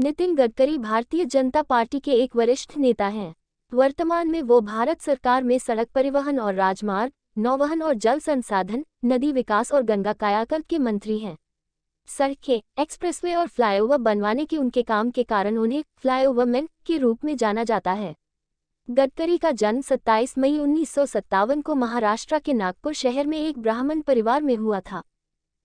Nitin Gadkari Bharatiya Janata party के एक वरिष्ठ नेता हैं। वर्तमान में वो भारत सरकार में सड़क परिवहन और राजमार्ग, नौवहन और जल संसाधन, नदी विकास और गंगा कायाकल्प के मंत्री हैं। सड़कें, एक्सप्रेसवे और फ्लाईओवर बनवाने के उनके काम के कारण उन्हें फ्लाईओवर मैन के रूप में जाना जाता है। गडकरी का जन्म 27 मई 1957 को महाराष्ट्र के नागपुर शहर में एक ब्राह्मण परिवार में हुआ था।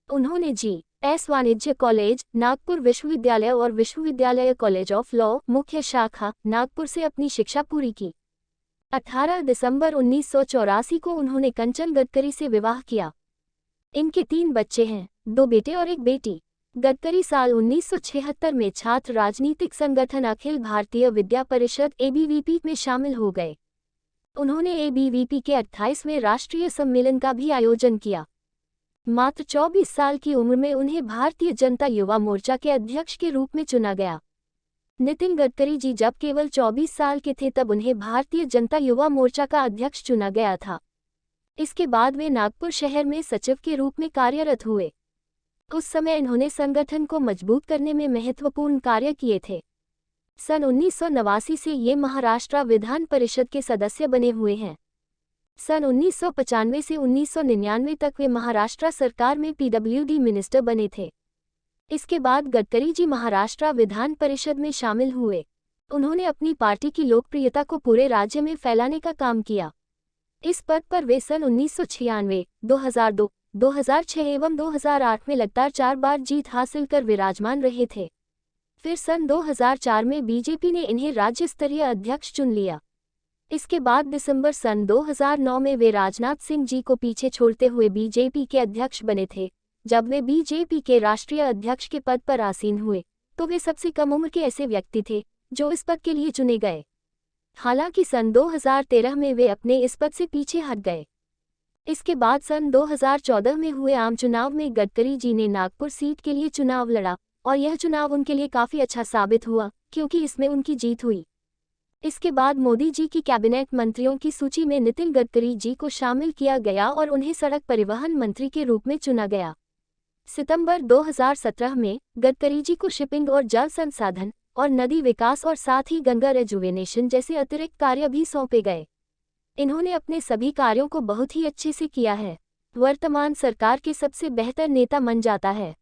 उन्होंने जी.एस. वाणिज्य कॉलेज, नागपुर विश्वविद्यालय और विश्वविद्यालय कॉलेज ऑफ लॉ, मुख्य शाखा, नागपुर से अपनी शिक्षा पूरी की। 18 दिसंबर 1984 को उन्होंने कंचन गडकरी से विवाह किया। इनके 3 बच्चे हैं, 2 बेटे और 1 बेटी। गडकरी साल 1976 में छात्र राजनीतिक संगठन अखिल भारतीय विद्या परिषद (ABVP) में शामिल हो गए। उन्होंने ABVP के 28वें राष्ट्रीय सम्मेलन का भी आयोजन किया। मात्र 24 साल की उम्र में उन्हें भारतीय जनता युवा मोर्चा के अध्यक्ष के रूप में चुना गया। नितिन गडकरी जी जब केवल 24 साल के थे तब उन्हें भारतीय जनता युवा मोर्चा का अध्यक्ष चुना गया था। इसके बाद वे नागपुर शहर में सचिव के रूप में कार्यरत हुए। उस समय इन्होंने संगठन को मजबूत करने में महत्वपूर्ण कार्य किए थे। सन 1989 से ये महाराष्ट्र विधान परिषद के सदस्य बने हुए हैं। सन 1995 से 1999 तक वे महाराष्ट्र सरकार में PWD मिनिस्टर बने थे। इसके बाद गडकरी जी महाराष्ट्र विधान परिषद में शामिल हुए। उन्होंने अपनी पार्टी की लोकप्रियता को पूरे राज्य में फैलाने का काम किया। इस पद पर वे सन 1996, 2002, 2006 एवं 2008 में लगातार 4 बार जीत हासिल कर विराजमान रहे थे। फिर सन 2004 में बीजेपी ने इन्हें राज्य स्तरीय अध्यक्ष चुन लिया। इसके बाद दिसंबर सन 2009 में वे राजनाथ सिंह जी को पीछे छोड़ते हुए बीजेपी के अध्यक्ष बने थे। जब वे बीजेपी के राष्ट्रीय अध्यक्ष के पद पर आसीन हुए तो वे सबसे कम उम्र के ऐसे व्यक्ति थे जो इस पद के लिए चुने गए। हालांकि सन 2013 में वे अपने इस पद से पीछे हट गए। इसके बाद सन 2014 में हुए आम चुनाव में गडकरी जी ने नागपुर सीट के लिए चुनाव लड़ा और यह चुनाव उनके लिए काफ़ी अच्छा साबित हुआ क्योंकि इसमें उनकी जीत हुई। इसके बाद मोदी जी की कैबिनेट मंत्रियों की सूची में नितिन गडकरी जी को शामिल किया गया और उन्हें सड़क परिवहन मंत्री के रूप में चुना गया। सितंबर 2017 में गडकरी जी को शिपिंग और जल संसाधन और नदी विकास और साथ ही गंगा रेजुवेनेशन जैसे अतिरिक्त कार्य भी सौंपे गए। इन्होंने अपने सभी कार्यों को बहुत ही अच्छे से किया है। वर्तमान सरकार के सबसे बेहतर नेता मन जाता है।